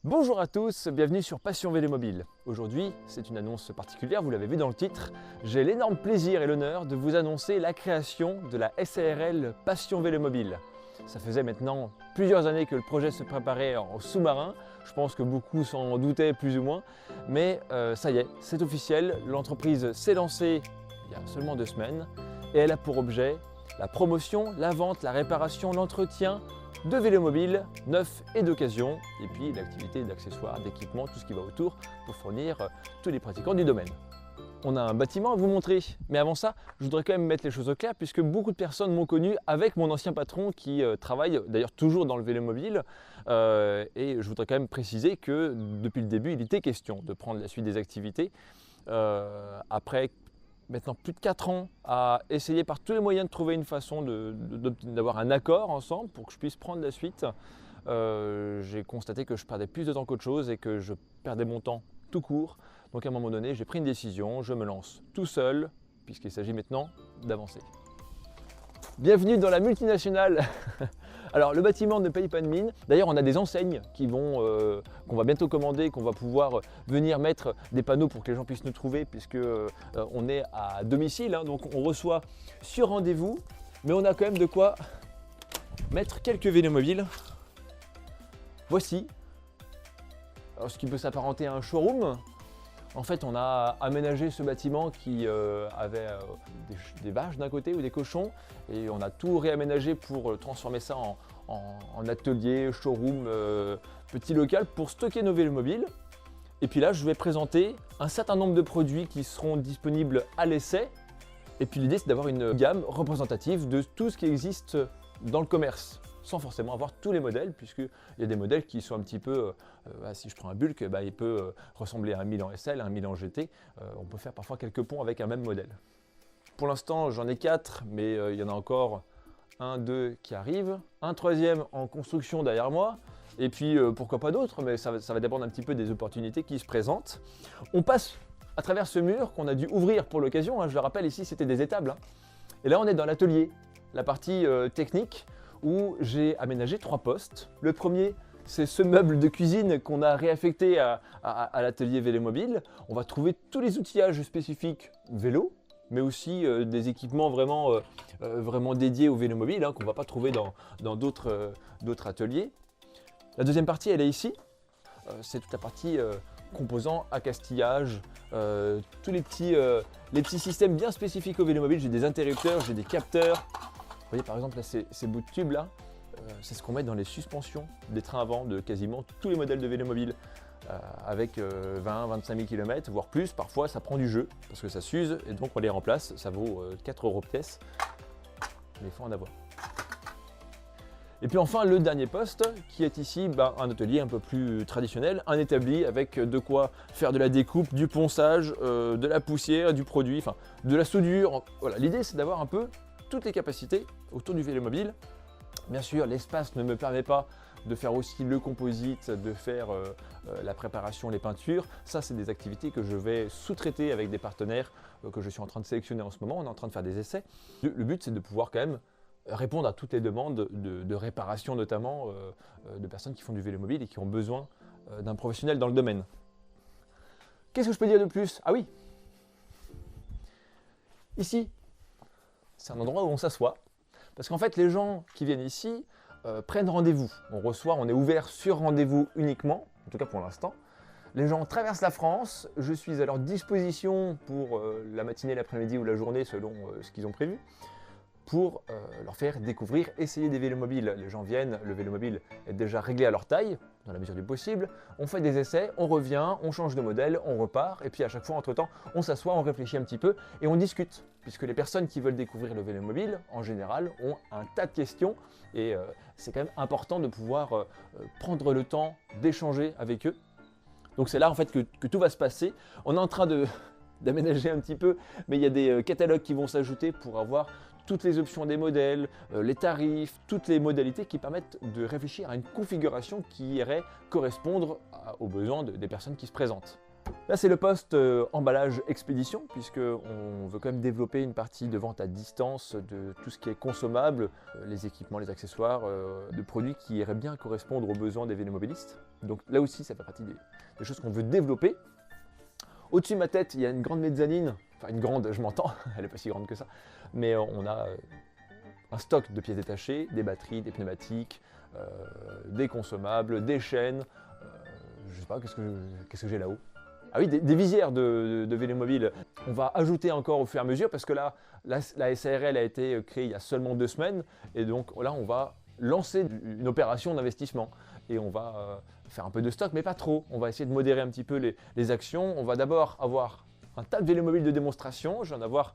Bonjour à tous, bienvenue sur Passion Vélomobile. Aujourd'hui, c'est une annonce particulière, vous l'avez vu dans le titre. J'ai l'énorme plaisir et l'honneur de vous annoncer la création de la SARL Passion Vélomobile. Ça faisait maintenant plusieurs années que le projet se préparait en sous-marin. Je pense que beaucoup s'en doutaient plus ou moins. Mais ça y est, c'est officiel. L'entreprise s'est lancée il y a seulement 2 semaines. Et elle a pour objet la promotion, la vente, la réparation, l'entretien de vélomobiles neufs et d'occasion. Et puis l'activité d'accessoires, d'équipements, tout ce qui va autour pour fournir tous les pratiquants du domaine. On a un bâtiment à vous montrer, mais avant ça, je voudrais quand même mettre les choses au clair puisque beaucoup de personnes m'ont connu avec mon ancien patron qui travaille d'ailleurs toujours dans le vélomobile. Et je voudrais quand même préciser que depuis le début, il était question de prendre la suite des activités. Après maintenant plus de 4 ans à essayer par tous les moyens de trouver une façon d'avoir un accord ensemble pour que je puisse prendre la suite. J'ai constaté que je perdais plus de temps qu'autre chose et que je perdais mon temps tout court. Donc à un moment donné, j'ai pris une décision, je me lance tout seul, puisqu'il s'agit maintenant d'avancer. Bienvenue dans la multinationale. Alors le bâtiment ne paye pas de mine. D'ailleurs, on a des enseignes qu'on va bientôt commander, qu'on va pouvoir venir mettre des panneaux pour que les gens puissent nous trouver, puisque on est à domicile, hein, donc on reçoit sur rendez-vous, mais on a quand même de quoi mettre quelques vélomobiles. Voici. Alors, ce qui peut s'apparenter à un showroom. En fait, on a aménagé ce bâtiment qui avait des vaches d'un côté ou des cochons, et on a tout réaménagé pour transformer ça en atelier, showroom, petit local pour stocker nos vélomobiles. Et puis là, je vais présenter un certain nombre de produits qui seront disponibles à l'essai. Et puis l'idée, c'est d'avoir une gamme représentative de tout ce qui existe dans le commerce, sans forcément avoir tous les modèles, puisqu'il y a des modèles qui sont un petit peu, si je prends un Bulk, il peut ressembler à un Milan SL, un Milan GT. On peut faire parfois quelques ponts avec un même modèle. Pour l'instant, j'en ai 4, mais il y en a encore un, 2 qui arrivent, un troisième en construction derrière moi, et puis pourquoi pas d'autres, mais ça va dépendre un petit peu des opportunités qui se présentent. On passe à travers ce mur qu'on a dû ouvrir pour l'occasion, hein, je le rappelle, ici c'était des étables, hein. Et là on est dans l'atelier, la partie technique, où j'ai aménagé 3 postes. Le premier, c'est ce meuble de cuisine qu'on a réaffecté à l'atelier Vélomobile. On va trouver tous les outillages spécifiques vélo, mais aussi des équipements vraiment dédiés au vélomobile, hein, qu'on ne va pas trouver dans d'autres ateliers. La deuxième partie, elle est ici. C'est toute la partie composants, accastillage, tous les petits systèmes bien spécifiques au vélomobile. J'ai des interrupteurs, j'ai des capteurs. Vous voyez par exemple là, ces bouts de tubes là, c'est ce qu'on met dans les suspensions des trains à vent de quasiment tous les modèles de vélomobile. Avec 20-25 000 km, voire plus, parfois ça prend du jeu parce que ça s'use et donc on les remplace, ça vaut 4 € pièce, mais il faut en avoir. Et puis enfin le dernier poste qui est ici un atelier un peu plus traditionnel, un établi avec de quoi faire de la découpe, du ponçage, de la poussière, du produit, enfin de la soudure. Voilà, l'idée c'est d'avoir un peu toutes les capacités autour du vélomobile. Bien sûr, l'espace ne me permet pas de faire aussi le composite, de faire la préparation, les peintures. Ça, c'est des activités que je vais sous-traiter avec des partenaires que je suis en train de sélectionner en ce moment. On est en train de faire des essais. Le but, c'est de pouvoir quand même répondre à toutes les demandes de réparation, notamment de personnes qui font du vélomobile et qui ont besoin d'un professionnel dans le domaine. Qu'est-ce que je peux dire de plus? Ah oui, ici, c'est un endroit où on s'assoit. Parce qu'en fait, les gens qui viennent ici prennent rendez-vous. On est ouvert sur rendez-vous uniquement, en tout cas pour l'instant. Les gens traversent la France, je suis à leur disposition pour la matinée, l'après-midi ou la journée selon ce qu'ils ont prévu, pour leur faire découvrir, essayer des vélomobiles. Les gens viennent, le vélomobile est déjà réglé à leur taille, dans la mesure du possible. On fait des essais, on revient, on change de modèle, on repart, et puis à chaque fois, entre-temps, on s'assoit, on réfléchit un petit peu, et on discute. Puisque les personnes qui veulent découvrir le vélomobile, en général, ont un tas de questions, et c'est quand même important de pouvoir prendre le temps d'échanger avec eux. Donc c'est là en fait que tout va se passer. On est en train d'aménager un petit peu, mais il y a des catalogues qui vont s'ajouter pour avoir toutes les options des modèles, les tarifs, toutes les modalités qui permettent de réfléchir à une configuration qui irait correspondre aux besoins des personnes qui se présentent. Là, c'est le poste emballage expédition, puisqu'on veut quand même développer une partie de vente à distance de tout ce qui est consommable, les équipements, les accessoires, de produits qui iraient bien correspondre aux besoins des vélomobilistes. Donc là aussi, ça fait partie des choses qu'on veut développer. Au-dessus de ma tête, il y a une grande mezzanine, enfin une grande, je m'entends, elle n'est pas si grande que ça, mais on a un stock de pièces détachées, des batteries, des pneumatiques, des consommables, des chaînes, je sais pas, qu'est-ce que j'ai là-haut? Ah oui, des visières de Vélomobile. On va ajouter encore au fur et à mesure parce que là, la SARL a été créée il y a seulement 2 semaines et donc là, on va lancer une opération d'investissement et on va faire un peu de stock, mais pas trop. On va essayer de modérer un petit peu les actions. On va d'abord avoir un tas de Vélomobile de démonstration. Je vais en avoir,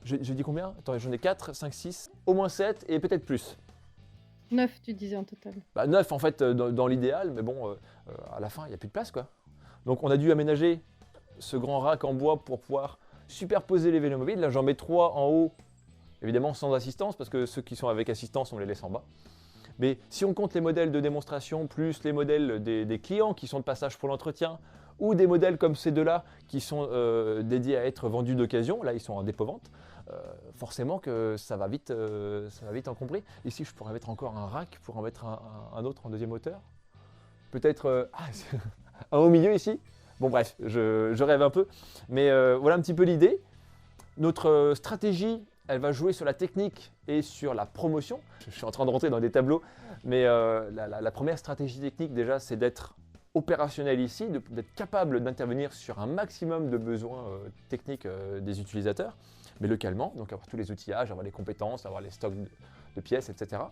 j'ai dit combien? Attends, j'en ai 4, 5, 6, au moins 7 et peut-être plus. 9, tu disais en total. 9 en fait dans l'idéal, mais bon, à la fin, il n'y a plus de place quoi. Donc on a dû aménager ce grand rack en bois pour pouvoir superposer les Vélomobiles. Là j'en mets 3 en haut, évidemment sans assistance, parce que ceux qui sont avec assistance, on les laisse en bas. Mais si on compte les modèles de démonstration, plus les modèles des clients qui sont de passage pour l'entretien, ou des modèles comme ces deux-là qui sont dédiés à être vendus d'occasion, là ils sont en dépôt-vente, forcément que ça va vite encombrer. Ici je pourrais mettre encore un rack pour en mettre un autre en deuxième hauteur. Peut-être un au milieu ici. Bon bref, je rêve un peu. Mais voilà un petit peu l'idée. Notre stratégie, elle va jouer sur la technique et sur la promotion. Je suis en train de rentrer dans des tableaux. Mais la première stratégie technique déjà, c'est d'être opérationnel ici, d'être capable d'intervenir sur un maximum de besoins techniques des utilisateurs, mais localement, donc avoir tous les outillages, avoir les compétences, avoir les stocks de pièces, etc.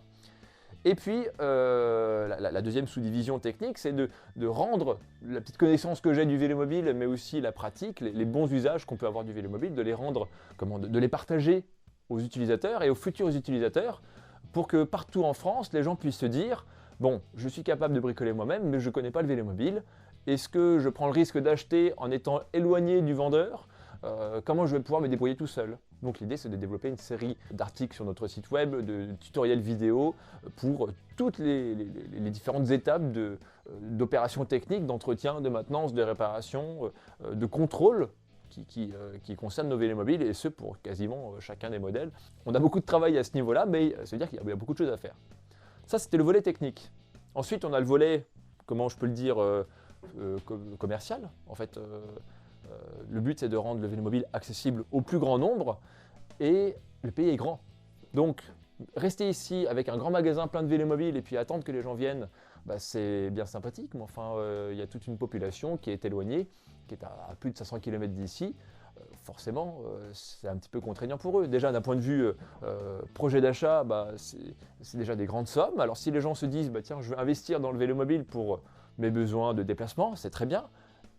Et puis, la deuxième sous-division technique, c'est de rendre la petite connaissance que j'ai du vélomobile, mais aussi la pratique, les bons usages qu'on peut avoir du vélomobile, de les rendre, de les partager aux utilisateurs et aux futurs utilisateurs, pour que partout en France, les gens puissent se dire « Bon, je suis capable de bricoler moi-même, mais je ne connais pas le vélomobile. Est-ce que je prends le risque d'acheter en étant éloigné du vendeur ? Comment je vais pouvoir me débrouiller tout seul ?» Donc l'idée, c'est de développer une série d'articles sur notre site web, de tutoriels vidéo pour toutes les différentes étapes d'opérations techniques, d'entretien, de maintenance, de réparation, de contrôle qui concernent nos vélomobiles, et ce pour quasiment chacun des modèles. On a beaucoup de travail à ce niveau-là, mais ça veut dire qu'il y a beaucoup de choses à faire. Ça, c'était le volet technique. Ensuite, on a le volet, comment je peux le dire, commercial. En fait, le but, c'est de rendre le vélomobile accessible au plus grand nombre, et le pays est grand. Donc, rester ici avec un grand magasin plein de vélomobiles et puis attendre que les gens viennent, bah, c'est bien sympathique, mais enfin, il y a toute une population qui est éloignée, qui est à plus de 500 km d'ici. Forcément, c'est un petit peu contraignant pour eux. Déjà, d'un point de vue projet d'achat, bah, c'est déjà des grandes sommes. Alors, si les gens se disent, bah, tiens, je veux investir dans le vélomobile pour mes besoins de déplacement, c'est très bien.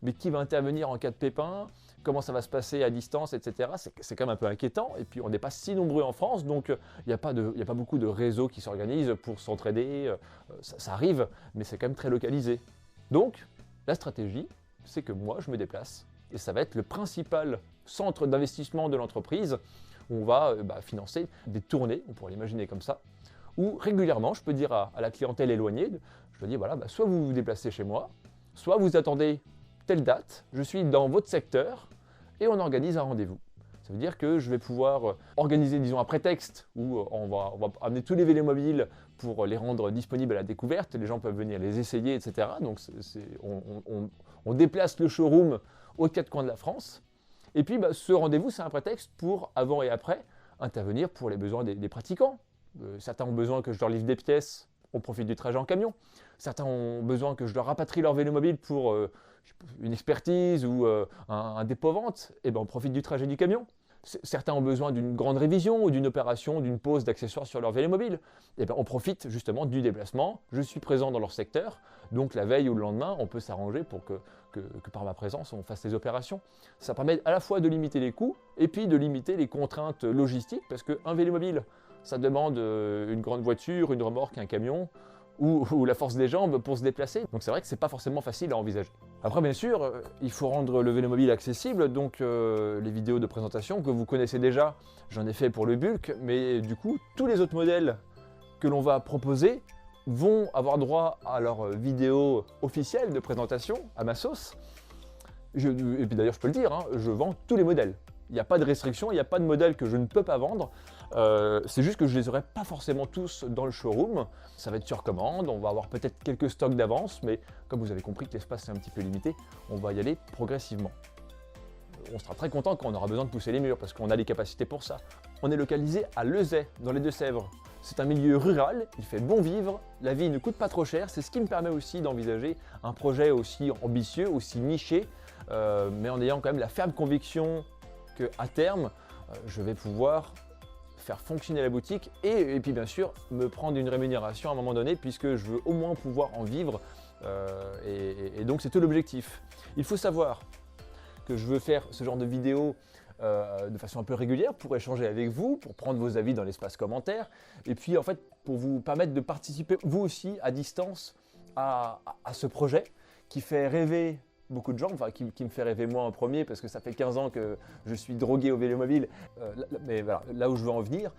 Mais qui va intervenir en cas de pépin? Comment ça va se passer à distance, etc. C'est quand même un peu inquiétant. Et puis, on n'est pas si nombreux en France, donc il n'y a pas beaucoup de réseaux qui s'organisent pour s'entraider. Ça arrive, mais c'est quand même très localisé. Donc, la stratégie, c'est que moi, je me déplace. Et ça va être le principal centre d'investissement de l'entreprise. On va financer des tournées, on pourrait l'imaginer comme ça, où régulièrement, je peux dire à la clientèle éloignée, je leur dis, voilà, soit vous vous déplacez chez moi, soit vous attendez telle date, je suis dans votre secteur, et on organise un rendez-vous. Ça veut dire que je vais pouvoir organiser, disons, un prétexte où on va amener tous les vélomobiles pour les rendre disponibles à la découverte. Les gens peuvent venir les essayer, etc. Donc on déplace le showroom aux 4 coins de la France. Et puis ce rendez-vous, c'est un prétexte pour, avant et après, intervenir pour les besoins des pratiquants. Certains ont besoin que je leur livre des pièces, on profite du trajet en camion. Certains ont besoin que je leur rapatrie leur vélomobile pour une expertise ou un dépôt-vente, et on profite du trajet du camion. Certains ont besoin d'une grande révision ou d'une opération, d'une pose d'accessoires sur leur vélomobile. Et on profite justement du déplacement. Je suis présent dans leur secteur, donc la veille ou le lendemain, on peut s'arranger pour que par ma présence, on fasse les opérations. Ça permet à la fois de limiter les coûts et puis de limiter les contraintes logistiques, parce qu'un vélomobile, ça demande une grande voiture, une remorque, un camion, ou la force des jambes pour se déplacer. Donc c'est vrai que c'est pas forcément facile à envisager. Après bien sûr, il faut rendre le vélomobile accessible, donc les vidéos de présentation que vous connaissez déjà, j'en ai fait pour le Bulk, mais du coup tous les autres modèles que l'on va proposer vont avoir droit à leur vidéo officielle de présentation, à ma sauce. Et puis d'ailleurs je peux le dire, je vends tous les modèles. Il n'y a pas de restriction, il n'y a pas de modèle que je ne peux pas vendre. C'est juste que je ne les aurai pas forcément tous dans le showroom. Ça va être sur commande, on va avoir peut-être quelques stocks d'avance, mais comme vous avez compris que l'espace est un petit peu limité, on va y aller progressivement. On sera très content quand on aura besoin de pousser les murs, parce qu'on a les capacités pour ça. On est localisé à Lezay, dans les Deux-Sèvres. C'est un milieu rural, il fait bon vivre, la vie ne coûte pas trop cher, c'est ce qui me permet aussi d'envisager un projet aussi ambitieux, aussi niché, mais en ayant quand même la ferme conviction qu'à terme, je vais pouvoir faire fonctionner la boutique et puis bien sûr me prendre une rémunération à un moment donné, puisque je veux au moins pouvoir en vivre, et donc c'est tout l'objectif. Il faut savoir que je veux faire ce genre de vidéos de façon un peu régulière pour échanger avec vous, pour prendre vos avis dans l'espace commentaire, et puis en fait pour vous permettre de participer vous aussi à distance à ce projet qui fait rêver beaucoup de gens, enfin qui me fait rêver moi en premier, parce que ça fait 15 ans que je suis drogué au Vélomobile. Mais voilà, là où je veux en venir,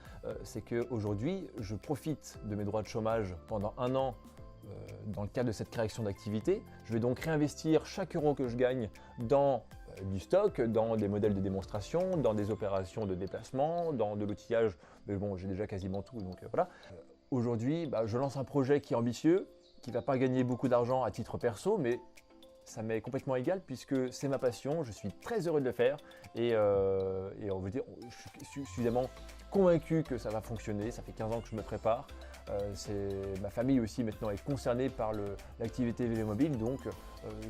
c'est qu'aujourd'hui je profite de mes droits de chômage pendant 1 an dans le cadre de cette création d'activité. Je vais donc réinvestir chaque euro que je gagne dans du stock, dans des modèles de démonstration, dans des opérations de déplacement, dans de l'outillage, mais bon, j'ai déjà quasiment tout, donc voilà. Aujourd'hui, je lance un projet qui est ambitieux, qui ne va pas gagner beaucoup d'argent à titre perso, mais ça m'est complètement égal puisque c'est ma passion, je suis très heureux de le faire et on veut dire, je suis suffisamment convaincu que ça va fonctionner, ça fait 15 ans que je me prépare. Ma famille aussi maintenant est concernée par l'activité Vélomobile, donc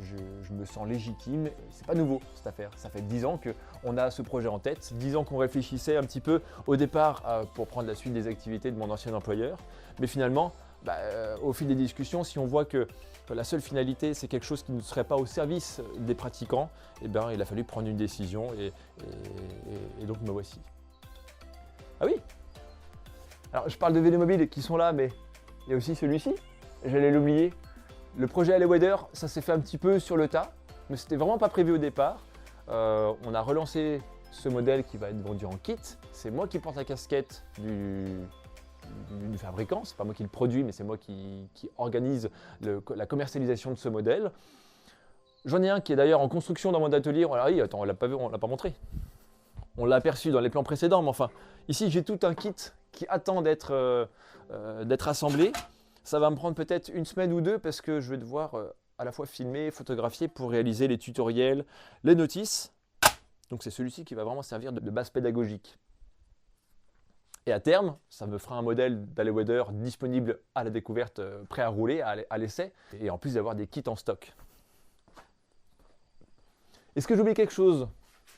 je me sens légitime. C'est pas nouveau cette affaire, ça fait 10 ans qu'on a ce projet en tête, 10 ans qu'on réfléchissait un petit peu au départ pour prendre la suite des activités de mon ancien employeur, mais finalement au fil des discussions, si on voit que la seule finalité c'est quelque chose qui ne serait pas au service des pratiquants, eh bien, il a fallu prendre une décision et donc me voici. Ah oui! Alors je parle de Vélomobile qui sont là, mais il y a aussi celui-ci, j'allais l'oublier. Le projet Alleywader, ça s'est fait un petit peu sur le tas, mais c'était vraiment pas prévu au départ. On a relancé ce modèle qui va être vendu en kit. C'est moi qui porte la casquette du fabricant, c'est pas moi qui le produis, mais c'est moi qui organise la commercialisation de ce modèle. J'en ai un qui est d'ailleurs en construction dans mon atelier. Alors oui, attends, on l'a pas vu, on l'a pas montré. On l'a aperçu dans les plans précédents, mais enfin, ici j'ai tout un kit qui attend d'être assemblé. Ça va me prendre peut-être 1 semaine ou 2 parce que je vais devoir à la fois filmer, photographier pour réaliser les tutoriels, les notices. Donc c'est celui-ci qui va vraiment servir de base pédagogique. Et à terme, ça me fera un modèle d'Alleywader disponible à la découverte, prêt à rouler, à l'essai, et en plus d'avoir des kits en stock. Est-ce que j'oublie quelque chose?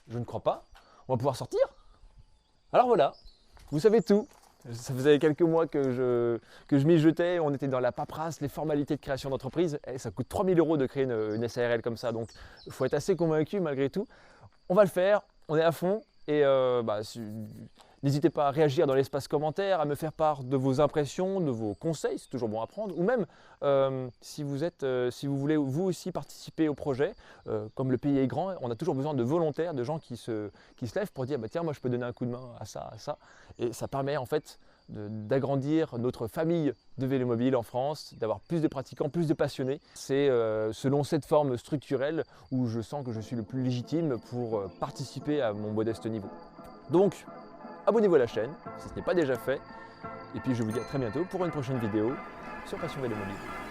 Je ne crois pas. On va pouvoir sortir. Alors voilà, vous savez tout. Ça faisait quelques mois que je m'y jetais, on était dans la paperasse, les formalités de création d'entreprise, et ça coûte 3 000 € de créer une SARL comme ça, donc il faut être assez convaincu malgré tout. On va le faire, on est à fond, et n'hésitez pas à réagir dans l'espace commentaire, à me faire part de vos impressions, de vos conseils, c'est toujours bon à prendre, ou même si vous voulez vous aussi participer au projet, comme le pays est grand, on a toujours besoin de volontaires, de gens qui se lèvent pour dire tiens, moi je peux donner un coup de main à ça, et ça permet en fait d'agrandir notre famille de Vélomobile en France, d'avoir plus de pratiquants, plus de passionnés. C'est selon cette forme structurelle où je sens que je suis le plus légitime pour participer à mon modeste niveau. Donc, abonnez-vous à la chaîne si ce n'est pas déjà fait, et puis je vous dis à très bientôt pour une prochaine vidéo sur Passion Vélomobile.